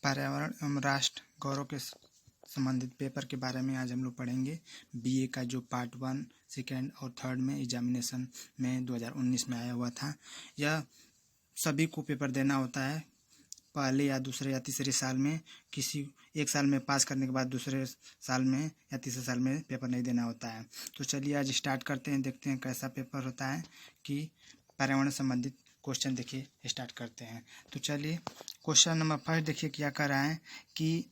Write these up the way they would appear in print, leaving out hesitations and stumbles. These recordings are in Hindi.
पर्यावरण एवं राष्ट्र गौरव के संबंधित पेपर के बारे में आज हम लोग पढ़ेंगे। बीए का जो पार्ट 1, सेकेंड और थर्ड में एग्जामिनेशन में 2019 में आया हुआ था। यह सभी को पेपर देना होता है पहले या दूसरे या तीसरे साल में। किसी एक साल में पास करने के बाद दूसरे साल में या तीसरे साल में पेपर नहीं देना होता है। तो चलिए आज स्टार्ट करते हैं, देखते हैं कैसा पेपर होता है कि पर्यावरण संबंधित क्वेश्चन देखिए स्टार्ट करते हैं। तो चलिए क्वेश्चन नंबर फर्स्ट देखिए क्या कर रहा है कि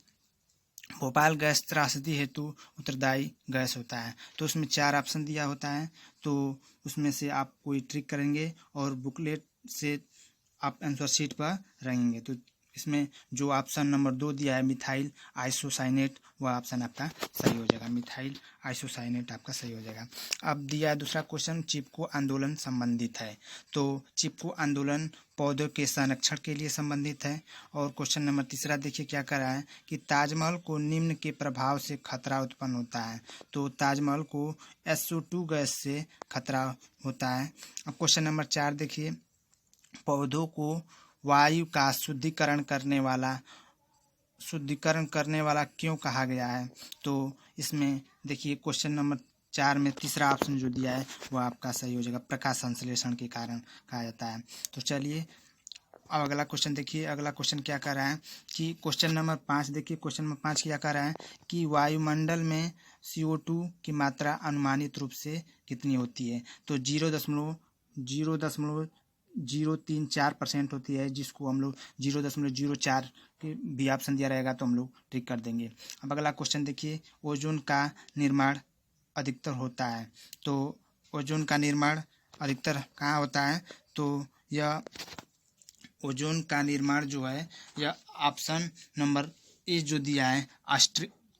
भोपाल गैस त्रासदी हेतु उत्तरदायी गैस होता है। तो उसमें 4 ऑप्शन दिया होता है, तो उसमें से आप कोई ट्रिक करेंगे और बुकलेट से आप आंसर शीट पर रहेंगे। तो इसमें जो ऑप्शन नंबर 2 दिया है मिथाइल आइसोसाइनेट, वह ऑप्शन आपका सही हो जाएगा। मिथाइल आइसोसाइनेट आपका सही हो जाएगा। अब दिया है दूसरा क्वेश्चन चिपको आंदोलन संबंधित है। तो चिपको आंदोलन पौधों के संरक्षण के लिए संबंधित है। और क्वेश्चन नंबर तीसरा देखिए क्या कर रहा है कि ताजमहल को निम्न के प्रभाव से खतरा उत्पन्न होता है। तो ताजमहल को SO2 गैस से खतरा होता है। अब क्वेश्चन नंबर 4 देखिए पौधों को वायु का शुद्धिकरण करने वाला क्यों कहा गया है। तो इसमें देखिए क्वेश्चन नंबर 4 में तीसरा ऑप्शन जो दिया है वो आपका सही हो जाएगा, प्रकाश संश्लेषण के कारण कहा जाता है। तो चलिए अब अगला क्वेश्चन देखिए। अगला क्वेश्चन क्या कर रहा है कि क्वेश्चन नंबर 5 देखिए। क्वेश्चन नंबर 5 क्या कर रहा है कि वायुमंडल में CO2 की मात्रा अनुमानित रूप से कितनी होती है। तो 0.034% होती है, जिसको हम लोग 0.04 के भी ऑप्शन दिया रहेगा तो हम लोग ट्रिक कर देंगे। अब अगला क्वेश्चन देखिए ओजोन का निर्माण अधिकतर होता है। तो ओजोन का निर्माण अधिकतर कहाँ होता है। तो यह ओजोन का निर्माण जो है यह ऑप्शन नंबर ए जो दिया है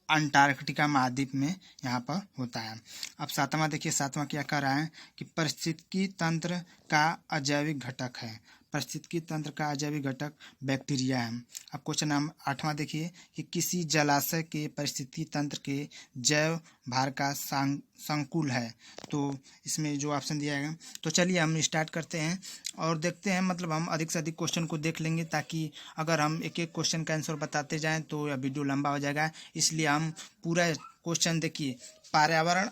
अंटार्कटिका महाद्वीप में यहाँ पर होता है। अब सातवां देखिए, सातवां क्या कर रहा है कि पारिस्थितिकी तंत्र का अजैविक घटक है। पारिस्थितिकी तंत्र का अजैविक घटक बैक्टीरिया है। अब क्वेश्चन नंबर 8वां देखिए कि किसी जलाशय के पारिस्थितिकी तंत्र के जैव भार का संकुल है। तो इसमें जो ऑप्शन दिया है, तो चलिए हम स्टार्ट करते हैं और देखते हैं, मतलब हम अधिक से अधिक क्वेश्चन को देख लेंगे, ताकि अगर हम एक एक क्वेश्चन का आंसर बताते जाएं तो यह वीडियो लंबा हो जाएगा। इसलिए हम पूरा क्वेश्चन देखिए, पर्यावरण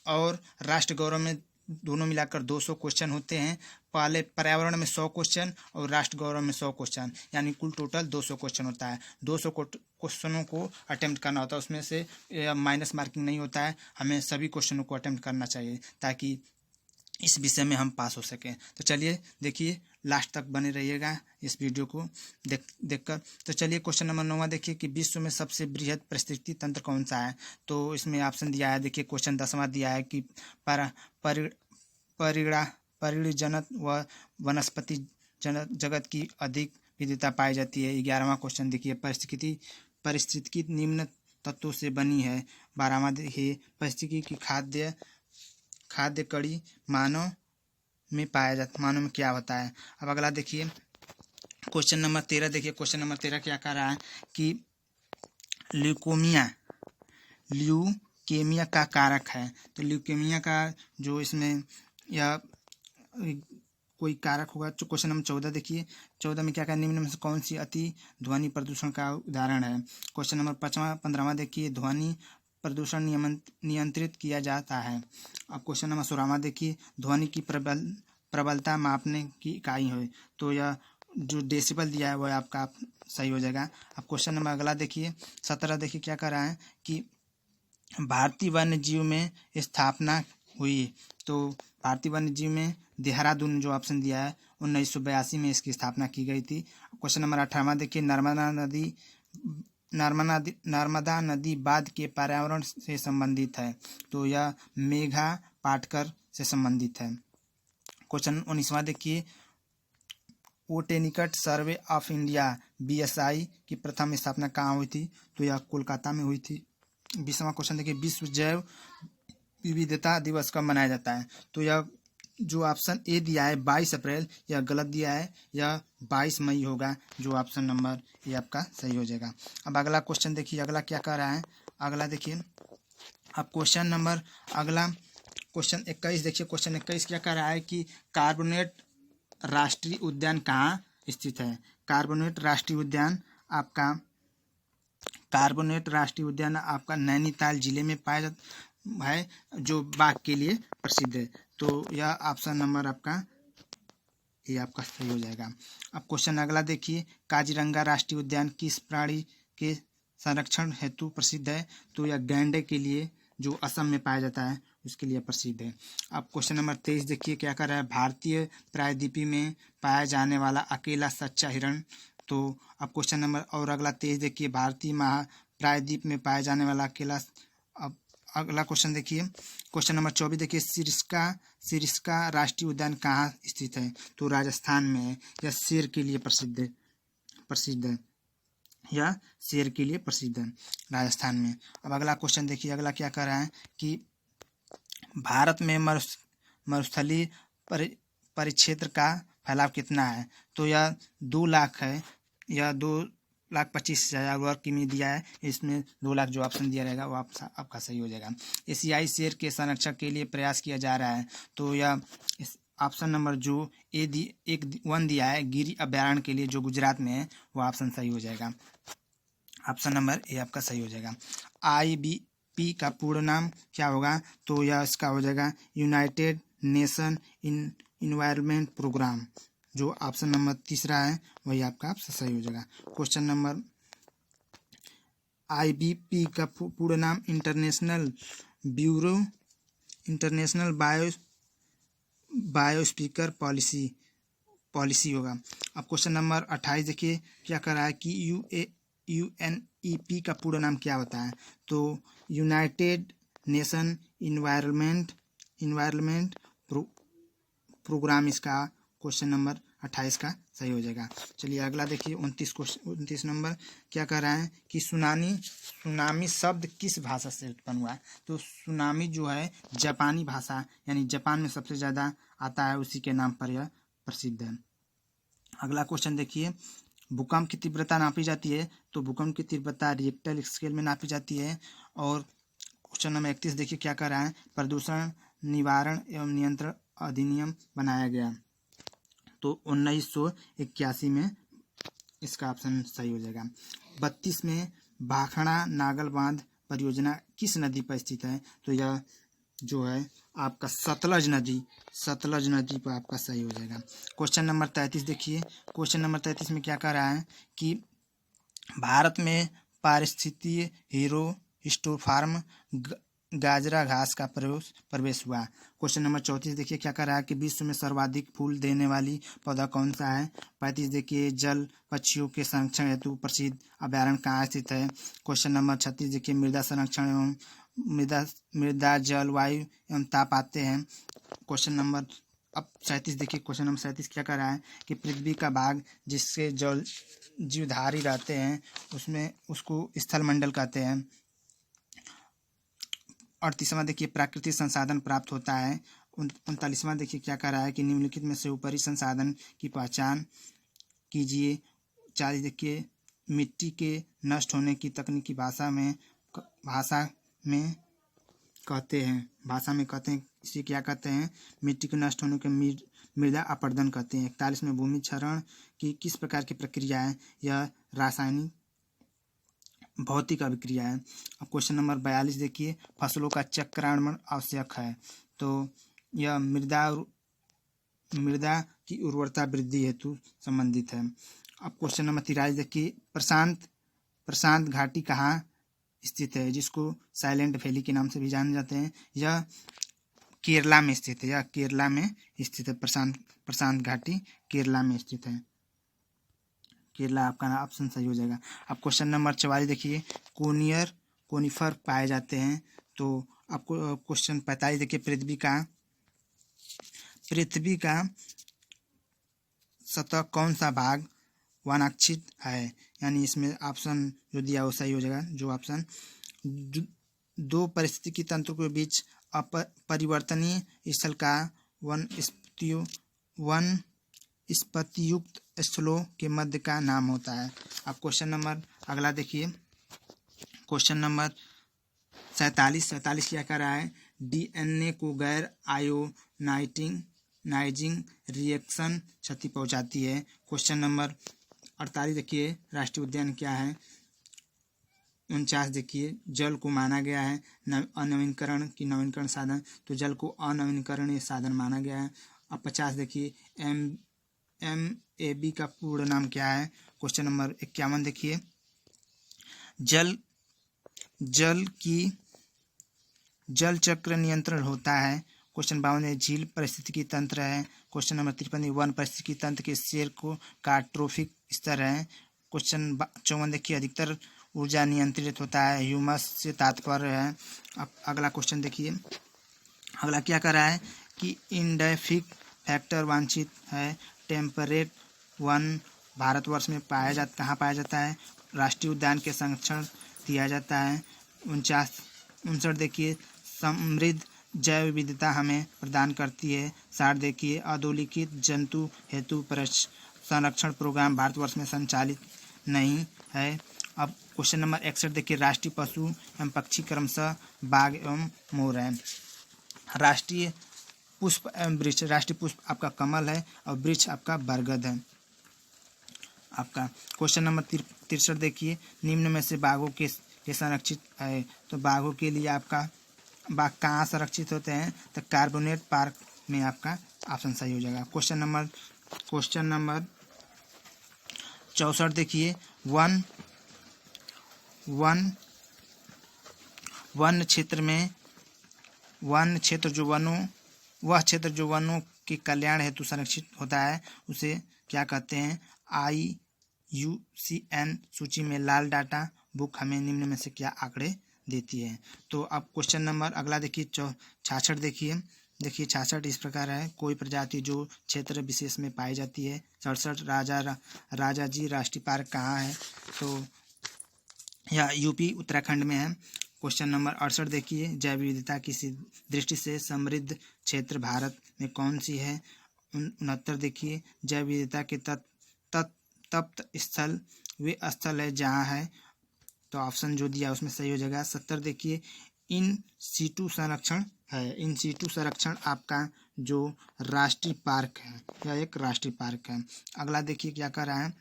और राष्ट्र गौरव में दोनों मिलाकर 200 क्वेश्चन होते हैं। पहले पर्यावरण में 100 क्वेश्चन और राष्ट्र गौरव में 100 क्वेश्चन, यानी कुल टोटल 200 क्वेश्चन होता है। 200 क्वेश्चनों को अटेम्प्ट करना होता है, उसमें से माइनस मार्किंग नहीं होता है। हमें सभी क्वेश्चनों को अटेम्प्ट करना चाहिए ताकि इस विषय में हम पास हो सकें। तो चलिए देखिए, लास्ट तक बने रहिएगा इस वीडियो को देखकर। तो चलिए क्वेश्चन नंबर 9 देखिए कि विश्व में सबसे बृहद पारिस्थितिकी तंत्र कौन सा है। तो इसमें ऑप्शन दिया है, देखिए क्वेश्चन 10वां दिया है कि परिजनत व वनस्पति जगत की अधिक विविधता पाई जाती है। 11वां क्वेश्चन देखिए पारिस्थितिकी निम्न तत्वों से बनी है। 12वां देखिए पारिस्थितिकी की खाद्य कड़ी मानव में क्या होता है। अब अगला देखिए क्वेश्चन नंबर 13 देखिए। क्वेश्चन नंबर 13 क्या कह रहा है कि ल्यूकेमिया का कारक है। तो ल्यूकेमिया का जो इसमें या कोई कारक होगा। तो क्वेश्चन नंबर 14 देखिए। 14 में क्या कहा, निम्न में से कौन सी अति ध्वनि प्रदूषण का उदाहरण है। क्वेश्चन नंबर 15वां देखिए ध्वनि प्रदूषण नियंत्रित किया जाता है। अब क्वेश्चन नंबर 16वां देखिए ध्वनि की प्रबलता मापने की इकाई है। तो यह जो डेसिबल दिया है वह आपका सही हो जाएगा। अब क्वेश्चन नंबर अगला देखिए 17 देखिए क्या कर रहा है कि भारतीय वन्य जीव में स्थापना हुई। तो भारतीय वन्य जीव में देहरादून जो ऑप्शन दिया है 1982 में इसकी स्थापना की गई थी। क्वेश्चन नंबर 18वां देखिए नर्मदा नदी बांध के पर्यावरण से संबंधित है। तो यह मेघा पाटकर से संबंधित है। क्वेश्चन 19वां देखिए botanical survey of India BSI की प्रथम स्थापना कहाँ हुई थी। तो यह कोलकाता में हुई थी। 20वां क्वेश्चन देखिए विश्व जैव विविधता दिवस कब मनाया जाता है। तो यह जो ऑप्शन ए दिया है 22 अप्रैल, यह गलत दिया है, यह 22 मई होगा। जो ऑप्शन नंबर ये आपका सही हो जाएगा। अब अगला क्वेश्चन देखिए, अगला क्या कर रहा है। अगला देखिए अब अगला क्वेश्चन 21 देखिए। क्वेश्चन 21 क्या कर रहा है कि कार्बोनेट राष्ट्रीय उद्यान कहाँ स्थित है। कार्बोनेट राष्ट्रीय उद्यान आपका कार्बोनेट राष्ट्रीय उद्यान आपका नैनीताल जिले में पाया जाता है, जो बाघ के लिए प्रसिद्ध है। तो यह ऑप्शन नंबर आपका ये आपका सही हो जाएगा। अब क्वेश्चन अगला देखिए, काजीरंगा राष्ट्रीय उद्यान किस प्राणी के संरक्षण हेतु प्रसिद्ध है? तो यह गैंडे के लिए, जो असम में पाया जाता है, उसके लिए प्रसिद्ध है। अब क्वेश्चन नंबर 23 देखिए क्या कर रहा है, भारतीय प्रायद्वीपी में पाया जाने वाला अकेला सच्चा हिरण। तो अब क्वेश्चन नंबर और अगला 23 देखिए, भारतीय महा प्रायद्वीप में पाया जाने वाला अकेला। अब अगला क्वेश्चन देखिए, क्वेश्चन नंबर 24 देखिए, सिरस्का राष्ट्रीय उद्यान कहाँ स्थित है? तो राजस्थान में है। यह शेर के लिए प्रसिद्ध है। यह शेर के लिए प्रसिद्ध है राजस्थान में। अब अगला क्वेश्चन देखिए, अगला क्या कर रहा है कि भारत में मरुस्थलीय परिक्षेत्र का फैलाव कितना है? तो यह 2 लाख है। यह 2,25,000 वर्ग किमी दिया है। इसमें 2 लाख जो ऑप्शन दिया रहेगा वो आपका सही हो जाएगा। एशियाई शेर के संरक्षण के लिए प्रयास किया जा रहा है। तो यह ऑप्शन नंबर जो एक 1 दिया है, गिरी अभयारण्य के लिए, जो गुजरात में है, वो ऑप्शन सही हो जाएगा। ऑप्शन नंबर ए आपका सही हो जाएगा। IBP का पूर्ण नाम क्या होगा? तो यह इसका हो जाएगा यूनाइटेड नेशन इन्वायरमेंट प्रोग्राम। जो ऑप्शन नंबर तीसरा है वही आपका ऑप्शन सही हो जाएगा। क्वेश्चन नंबर IBP का पूर्ण नाम इंटरनेशनल बायोस्फीयर पॉलिसी होगा। अब क्वेश्चन नंबर 28 देखिए क्या कर रहा है कि UNEP का पूरा नाम क्या होता है? तो यूनाइटेड नेशन इन्वायरमेंट प्रोग्राम इसका क्वेश्चन नंबर 28 का सही हो जाएगा। चलिए अगला देखिए 29 नंबर क्या कर रहा है कि सुनामी शब्द किस भाषा से उत्पन्न हुआ है? तो सुनामी जो है जापानी भाषा, यानी जापान में सबसे ज़्यादा आता है, उसी के नाम पर यह प्रसिद्ध है। अगला क्वेश्चन देखिए, भूकंप की तीव्रता नापी जाती है। तो भूकंप की तीव्रता रिएक्टर स्केल में नापी जाती है। और क्वेश्चन नंबर 31 देखिए क्या कर रहा है, प्रदूषण निवारण एवं नियंत्रण अधिनियम बनाया गया। तो 1981 में इसका ऑप्शन सही हो जाएगा। 32 में भाखड़ा नागल बांध परियोजना किस नदी पर स्थित है? तो यह जो है आपका सतलज नदी पर आपका सही हो जाएगा। क्वेश्चन नंबर 33 देखिए, क्वेश्चन नंबर 33 में क्या कह रहा है कि भारत में पारिस्थितिकीय हीरो हिस्टोफार्म गाजरा घास का प्रवेश हुआ। क्वेश्चन नंबर 34 देखिए क्या कर रहा है कि विश्व में सर्वाधिक फूल देने वाली पौधा कौन सा है? 35 देखिए, जल पक्षियों के संरक्षण हेतु प्रसिद्ध अभयारण्य कहाँ स्थित है? क्वेश्चन नंबर 36 देखिए, मृदा संरक्षण एवं मृदा जलवायु एवं ताप आते हैं। क्वेश्चन नंबर 37 देखिए, क्वेश्चन नंबर 37 क्या कर रहा है कि पृथ्वी का भाग जिससे जल जीवधारी रहते हैं उसमें उसको स्थल मंडल कहते हैं। 38वां देखिए, प्राकृतिक संसाधन प्राप्त होता है। 39वां देखिए क्या कर रहा है कि निम्नलिखित में से ऊपरी संसाधन की पहचान कीजिए। 40 देखिए, मिट्टी के नष्ट होने की तकनीकी भाषा में कहते हैं इसे क्या कहते हैं? मिट्टी के नष्ट होने के मृदा अपरदन कहते हैं। 41 में भूमि क्षरण की किस प्रकार की प्रक्रिया है? यह रासायनिक भौतिक अभिक्रिया है। अब क्वेश्चन नंबर 42 देखिए, फसलों का चक्रामण आवश्यक है। तो यह मृदा की उर्वरता वृद्धि हेतु संबंधित है। अब क्वेश्चन नंबर 43 देखिए, प्रशांत घाटी कहाँ स्थित है, जिसको साइलेंट वैली के नाम से भी जाने जाते हैं? यह केरला में स्थित है। प्रशांत घाटी केरला में स्थित है। केरला आपका ऑप्शन सही हो जाएगा। अब क्वेश्चन नंबर 44 देखिए, कोनिफर पाए जाते हैं। तो आपको क्वेश्चन 45 देखिए, पृथ्वी का सतह कौन सा भाग वनाच्छित है? यानी इसमें ऑप्शन जो दिया वो सही हो जाएगा। जो ऑप्शन 2 पारिस्थितिकी तंत्र के बीच परिवर्तनीय स्थल का वनस्पतियुक्त स्थलों के मध्य का नाम होता है। अब क्वेश्चन नंबर अगला देखिए, क्वेश्चन नंबर 47 क्या कर रहा है? DNA को गैर आयोनाइजिंग रिएक्शन क्षति पहुंचाती है। क्वेश्चन नंबर 48 देखिए, राष्ट्रीय उद्यान क्या है? 49 देखिए जल को माना गया है अनवीनीकरण की नवीनीकरण साधन, तो जल को अनवीनीकरणीय साधन माना गया है। अब 50 देखिए MAB का पूर्ण नाम क्या है। क्वेश्चन नंबर 51 देखिए जल चक्र नियंत्रण होता है। क्वेश्चन 52 झील पारिस्थितिकी तंत्र है। क्वेश्चन नंबर 53 वन पारिस्थितिकी तंत्र के शेर का ट्रोफिक स्तर है। क्वेश्चन 54 देखिए अधिकतर ऊर्जा नियंत्रित होता है, ह्यूमस से तात्पर्य है। अब अगला क्वेश्चन देखिए, अगला क्या कर रहा है कि इंडेफिक फैक्टर वांछित है टेम्परेट वन भारतवर्ष में कहाँ पाया जाता है। राष्ट्रीय उद्यान के संरक्षण दिया जाता है। 59 देखिए समृद्ध जैव विविधता हमें प्रदान करती है। 60 देखिए अधोलिखित जंतु हेतु संरक्षण प्रोग्राम भारतवर्ष में संचालित नहीं है। अब क्वेश्चन नंबर 61 देखिए राष्ट्रीय पशु एवं पक्षी क्रमशः बाघ एवं मोर है। राष्ट्रीय पुष्प एवं वृक्ष, राष्ट्रीय पुष्प आपका कमल है और वृक्ष आपका बरगद है आपका। क्वेश्चन नंबर 63 देखिए निम्न में से बाघों के संरक्षित है, तो बाघों के लिए आपका बाघ कहाँ संरक्षित होते हैं, तो कार्बोनेट पार्क में आपका ऑप्शन सही हो जाएगा। क्वेश्चन नंबर 64 देखिए वन क्षेत्र जो वनों के कल्याण हेतु संरक्षित होता है उसे क्या कहते हैं। IUCN सूची में लाल डाटा बुक हमें निम्न में से क्या आंकड़े देती है। तो अब क्वेश्चन नंबर अगला देखिए 66 देखिए 66 इस प्रकार है कोई प्रजाति जो क्षेत्र विशेष में पाई जाती है। 67 राजाजी राष्ट्रीय पार्क कहाँ है, तो यह यूपी उत्तराखंड में है। क्वेश्चन नंबर 68 देखिए जैव विविधता की दृष्टि से समृद्ध क्षेत्र भारत में कौन सी है। 69 देखिए जैव विविधता के तप्त स्थल वे स्थल है जहाँ है, तो ऑप्शन जो दिया उसमें सही हो जाएगा। 70 देखिए इन सीटू संरक्षण है। इन सीटू संरक्षण आपका जो राष्ट्रीय पार्क है, यह एक राष्ट्रीय पार्क है। अगला देखिए क्या कर रहा है,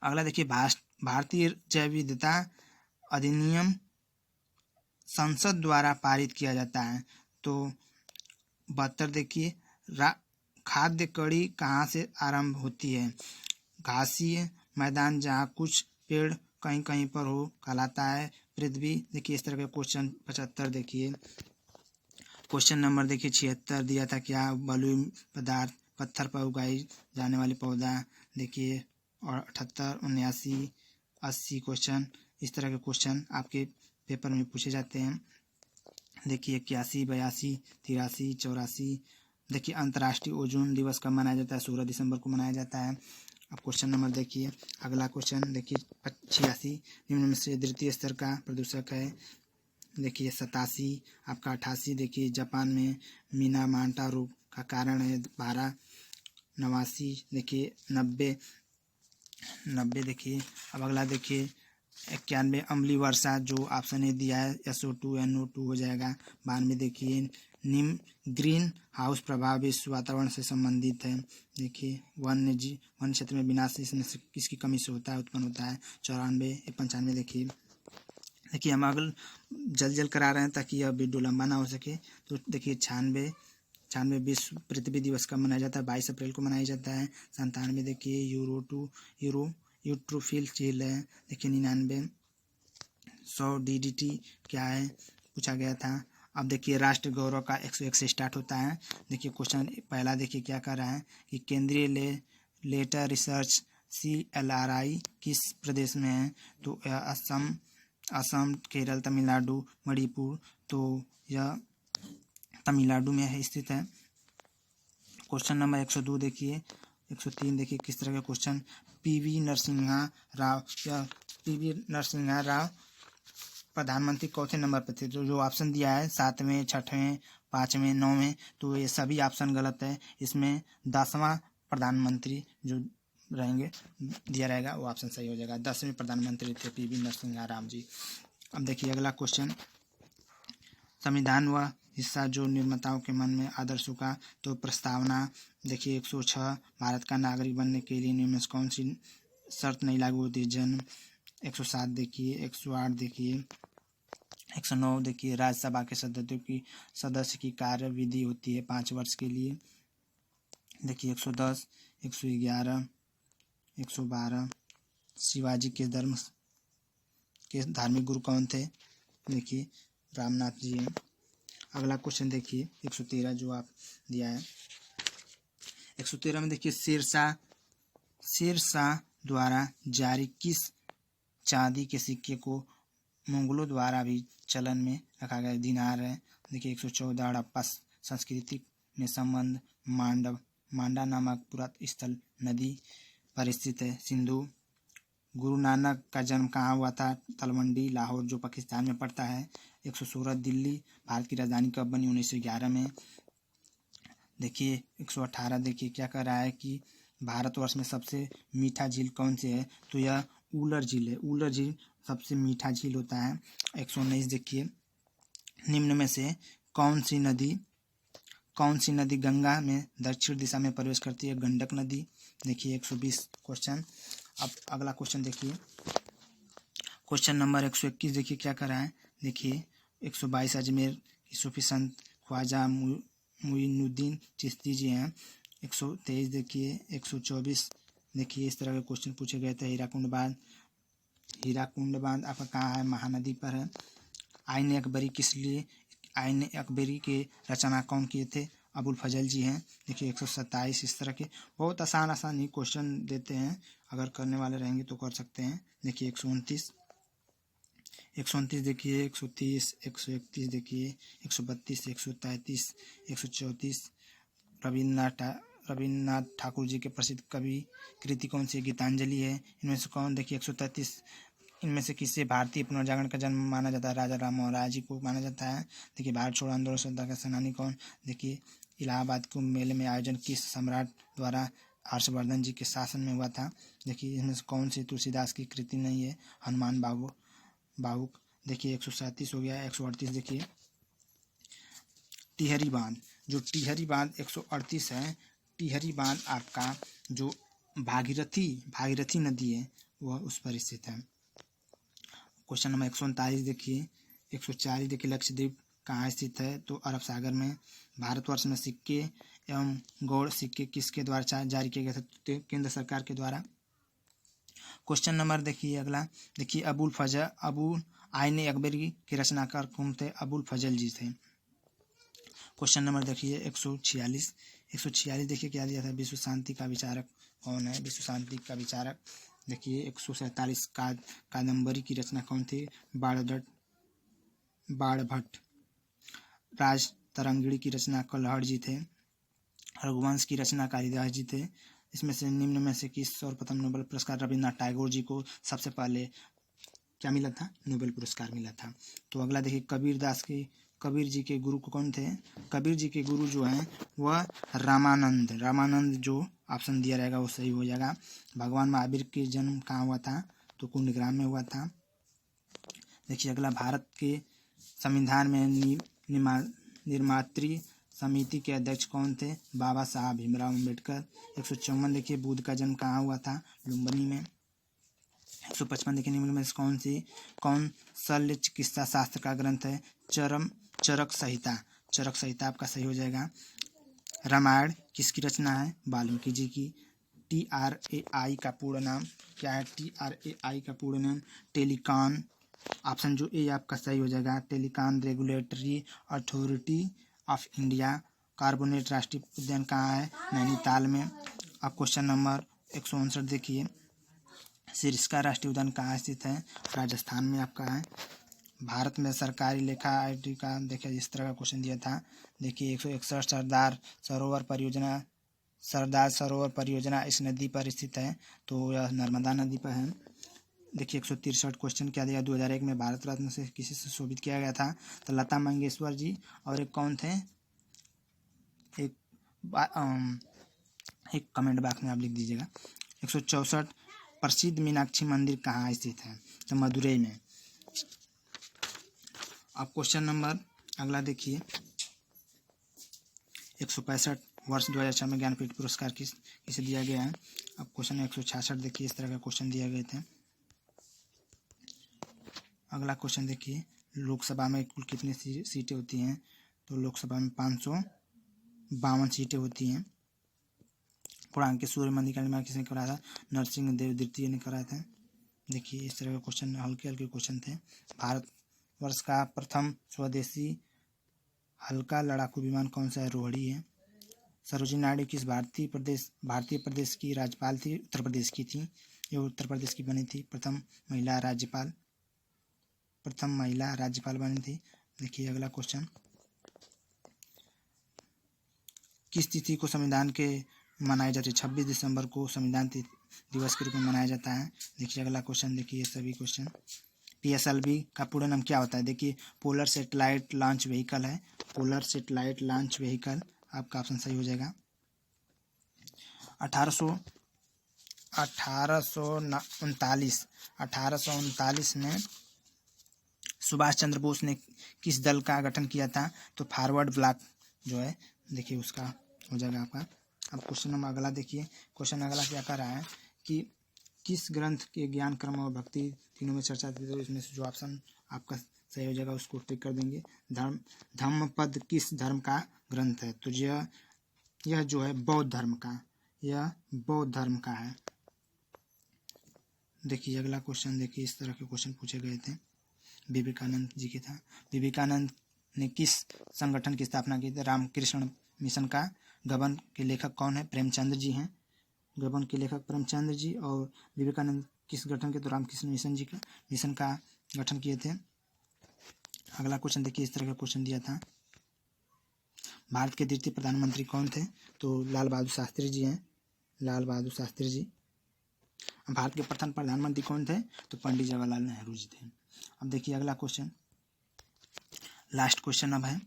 अगला देखिए भारतीय जैव विविधता अधिनियम संसद द्वारा पारित किया जाता है। तो 72 देखिए खाद्य कड़ी कहाँ से आरंभ होती है। घासीय मैदान जहाँ कुछ पेड़ कहीं कहीं पर हो कहलाता है पृथ्वी। देखिए इस तरह के क्वेश्चन 75 देखिए। क्वेश्चन नंबर देखिए 76 दिया था क्या बलुई पदार्थ पत्थर पर उगाई जाने वाली पौधा देखिए। और 78 79 80 क्वेश्चन इस तरह के क्वेश्चन आपके पेपर में पूछे जाते हैं। देखिए 81 82 83 84 देखिए अंतर्राष्ट्रीय ओजोन दिवस कब मनाया जाता है, 16 दिसंबर को मनाया जाता है। अब क्वेश्चन नंबर देखिए अगला क्वेश्चन देखिए 86 निम्न में से द्वितीय स्तर का प्रदूषक है। देखिए 87 आपका 88 देखिए जापान में मिनामाटा रोग का कारण है 12। 89 देखिए 90 देखिए। अब अगला देखिए 91 अम्लीय वर्षा जो ऑप्शन ए दिया है SO2 NO2 हो जाएगा। 92 देखिए निम्न ग्रीन हाउस प्रभाव विश्व वातावरण से संबंधित है। देखिए वन क्षेत्र में विनाश इसमें से किसकी कमी से उत्पन्न होता है। 94 95 देखिए हम अगल जल्द करा रहे हैं ताकि यह वीडियो लंबा ना हो सके। तो देखिए 96 विश्व पृथ्वी दिवस कब मनाया जाता है, 22 अप्रैल को मनाया जाता है। 97 देखिए यूट्रोफिल झील है। देखिए 99 100 DDT क्या है पूछा गया था। अब देखिए राष्ट्र गौरव का 101 से स्टार्ट होता है। देखिए क्वेश्चन पहला देखिए क्या कर रहा है कि केंद्रीय लेटर रिसर्च CLRI किस प्रदेश में है, तो असम केरल तमिलनाडु मणिपुर, तो यह तमिलनाडु में है स्थित है। क्वेश्चन नंबर 102 देखिए 103 देखिए किस तरह का क्वेश्चन। PV नरसिम्हा राव प्रधानमंत्री चौथे नंबर पर थे। जो ऑप्शन दिया है 7वें 6वें 5वें 9वें, तो ये सभी ऑप्शन गलत है। इसमें 10वां प्रधानमंत्री जो रहेंगे दिया रहेगा वो ऑप्शन सही हो जाएगा। 10वें प्रधानमंत्री थे PV नरसिम्हा राव जी। अब देखिए अगला क्वेश्चन संविधान व हिस्सा जो निर्माताओं के मन में आदर्शों का, तो प्रस्तावना देखिए 106 भारत का नागरिक बनने के लिए निम्न में कौन सी शर्त नहीं लागू होती। जन्म 107 देखिए, 108 देखिए, 109 देखिए, राज्यसभा के सदस्य की कार्य विधि होती है 5 वर्ष के लिए। देखिए 110, 111, 112, शिवाजी के धार्मिक गुरु कौन थे? देखिए रामनाथ जी हैं। अगला क्वेश्चन देखिए 113 जो आप दिया है। 113 में देखिए शेरशाह द्वारा जारी किस चांदी के सिक्के को मुगलों द्वारा भी चलन में रखा गया? दिनार है। देखिए 114 हड़प्पा संस्कृति में संबंध मांडा नामक पुरातन स्थल नदी पर स्थित है। सिंधु। गुरु नानक का जन्म कहाँ हुआ था? तलवंडी लाहौर जो पाकिस्तान में पड़ता है। 116 दिल्ली भारत की राजधानी कब बनी? 1911 में। देखिए 118 देखिए क्या कर रहा है कि भारतवर्ष में सबसे मीठा झील कौन से है? तो यह उलर झील है। उलर झील सबसे मीठा झील होता है। 119 देखिए निम्न में से कौन सी नदी गंगा में दक्षिण दिशा में प्रवेश करती है? गंडक नदी। देखिए 120 क्वेश्चन। अब अगला क्वेश्चन देखिए क्वेश्चन नंबर 121 देखिए क्या कर रहा है। देखिए 122 अजमेर की सूफी संत ख्वाजा मुइनुद्दीन चिश्ती जी हैं। 123 देखिए 124 देखिए इस तरह के क्वेश्चन पूछे गए थे। हीराकुंड बांध आपका कहाँ है? महानदी पर है। आईन अकबरी के रचना कौन किए थे? अबुल फजल जी हैं। देखिए 127 इस तरह के बहुत आसान ही क्वेश्चन देते हैं। अगर करने वाले रहेंगे तो कर सकते हैं। देखिए 129 देखिए 130, 131 देखिए 132, 133, 134 रविन्द्रनाथ ठाकुर जी के प्रसिद्ध कवि कृति कौन सी? गीतांजलि है। इनमें से कौन? देखिए 133 इनमें से किसे भारतीय पुनर्जागरण का जन्म माना जाता है? राजा राम मोहन राय जी को माना जाता है। देखिए भारत छोड़ो आंदोलन स्वतंत्रता का सेनानी कौन? देखिए इलाहाबाद कुंभ मेले में आयोजन किस सम्राट द्वारा हर्षवर्धन जी के शासन में हुआ था? देखिए इनमें से कौन सी तुलसीदास की कृति नहीं है? हनुमान बाहुक। देखिए 137 हो गया। 138 देखिए टिहरी बांध। जो टिहरी बांध 138 है। टिहरी बांध आपका जो भागीरथी नदी है वह उस पर स्थित है। क्वेश्चन नंबर 139 देखिए 140 देखिए लक्षद्वीप कहाँ स्थित है? तो अरब सागर में। भारतवर्ष में सिक्के एवं गौड़ सिक्के किसके द्वारा जारी किए गए थे? तो केंद्र सरकार के द्वारा। क्वेश्चन नंबर देखिए अगला देखिए अबुल आईन अकबरी के रचनाकार कौन थे? अबुल फजल जी थे। क्वेश्चन नंबर देखिए 146 देखिए क्या दिया था? विश्व शांति का विचारक कौन है? विश्व शांति का विचारक देखिए 147 कादम्बरी की रचना कौन थी? बाणभट्ट। राज तरंगिणी की रचना कल्हड़ जी थे। रघुवंश की रचना कालिदास जी थे। इसमें से निम्न में से किस सर्वप्रथम नोबेल पुरस्कार रविन्द्रनाथ टैगोर जी को सबसे पहले क्या मिला था? नोबेल पुरस्कार मिला था। तो अगला देखिए कबीर जी के गुरु कौन थे? कबीर जी के गुरु जो हैं वह रामानंद जो ऑप्शन दिया रहेगा वो सही हो जाएगा। भगवान महावीर के जन्म कहाँ हुआ था? तो कुंडग्राम में हुआ था। देखिए अगला भारत के संविधान में निर्मात्री समिति के अध्यक्ष कौन थे? बाबा साहब भीमराव अम्बेडकर। 154 देखिए बुद्ध का जन्म कहाँ हुआ था? लुम्बिनी में। 155 देखिए निम्न में कौन शल्य चिकित्सा शास्त्र का ग्रंथ है? चरक संहिता आपका सही हो जाएगा। रामायण किसकी रचना है? वाल्मीकि जी की। TRAI का पूर्ण नाम क्या है? TRAI का पूर्ण नाम टेलीकॉन ऑप्शन जो ए आपका सही हो जाएगा। Telecom regulatory authority of India. Carbonate राष्ट्रीय उद्यान कहाँ है? नैनीताल में। अब क्वेश्चन नंबर 159 देखिए सिरस्का राष्ट्रीय उद्यान कहाँ स्थित है? राजस्थान में आपका है। भारत में सरकारी लेखा आईडी का देखिए इस तरह का क्वेश्चन दिया था। देखिए 161 सरदार सरोवर परियोजना इस नदी पर स्थित है। तो यह नर्मदा नदी पर है। देखिए 163 क्वेश्चन क्या दिया? 2001 में भारत रत्न से किसी से शोभित किया गया था? तो लता मंगेशकर जी और एक कौन थे? एक कमेंट बॉक्स में आप लिख दीजिएगा। 164 प्रसिद्ध मीनाक्षी मंदिर कहाँ स्थित है? तो मदुरई में। अब क्वेश्चन नंबर अगला देखिए 165 वर्ष 2006 में ज्ञानपीठ पुरस्कार किसे दिया गया है? अब क्वेश्चन 166 देखिए इस तरह का क्वेश्चन दिए गए थे। अगला क्वेश्चन देखिए, लोकसभा में कुल कितनी सीटें होती हैं? तो लोकसभा में 552 सीटें होती हैं। पूर्णांक के सूर्य मंदिर का निर्माण किसने कराया था? नरसिंह देव द्वितीय ने कराया था। देखिए इस तरह के क्वेश्चन हल्के हल्के क्वेश्चन थे। भारतवर्ष का प्रथम स्वदेशी हल्का लड़ाकू विमान कौन सा है? रोहिणी है। सरोजिनी नायडू किस भारतीय प्रदेश की राज्यपाल थी? उत्तर प्रदेश की थी। ये उत्तर प्रदेश की बनी थी, प्रथम महिला राज्यपाल बनी थी। देखिए अगला क्वेश्चन, किस तिथि को संविधान के मनाई जाती है? 26 दिसंबर को संविधान दिवस के रूप में मनाया जाता है। देखिए अगला क्वेश्चन, देखिए सभी क्वेश्चन, PSLV का पूरा नाम क्या होता है? देखिए पोलर सैटेलाइट लॉन्च व्हीकल है। पोलर सैटेलाइट लॉन्च व्हीकल आपका ऑप्शन सही हो जाएगा। 1839 में सुभाष चंद्र बोस ने किस दल का गठन किया था? तो फॉरवर्ड ब्लॉक जो है, देखिए उसका हो जाएगा आपका। अब क्वेश्चन नंबर अगला देखिए, क्वेश्चन अगला क्या कर रहा है कि किस ग्रंथ के ज्ञान कर्म और भक्ति तीनों में चर्चा थी? तो इसमें से जो ऑप्शन आपका सही हो जाएगा उसको टिक कर देंगे। धम्मपद किस धर्म का ग्रंथ है? तो यह जो है बौद्ध धर्म का है। देखिए अगला क्वेश्चन, देखिए इस तरह के क्वेश्चन पूछे गए थे, विवेकानंद जी के था। विवेकानंद ने किस संगठन की स्थापना की थी? रामकृष्ण मिशन का। गबन के लेखक कौन है? प्रेमचंद जी हैं। गबन के लेखक प्रेमचंद जी। और विवेकानंद किस गठन के? तो रामकृष्ण मिशन का गठन किए थे। अगला क्वेश्चन देखिए, इस तरह का क्वेश्चन दिया था, भारत के द्वितीय प्रधानमंत्री कौन थे? तो लाल बहादुर शास्त्री जी हैं। लाल बहादुर शास्त्री जी। भारत के प्रथम प्रधानमंत्री कौन थे? तो पंडित जवाहरलाल नेहरू जी थे। अब देखिए अगला क्वेश्चन, लास्ट क्वेश्चन अब है,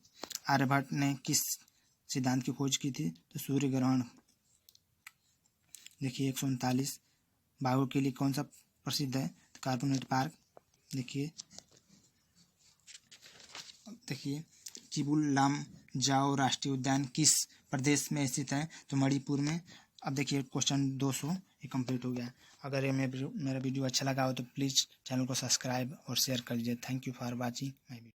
आर्यभट्ट ने किस सिद्धांत की खोज की थी? तो सूर्य ग्रहण। देखिए 139 बाघों के लिए कौन सा प्रसिद्ध है? तो कार्बोनेट पार्क। देखिए चिबुल लामजाओ राष्ट्रीय उद्यान किस प्रदेश में स्थित है? तो मणिपुर में। अब देखिए क्वेश्चन 200 ये कंप्लीट हो गया। अगर ये मेरा वीडियो अच्छा लगा हो तो प्लीज़ चैनल को सब्सक्राइब और शेयर कर दीजिए। Thank you for watching my video.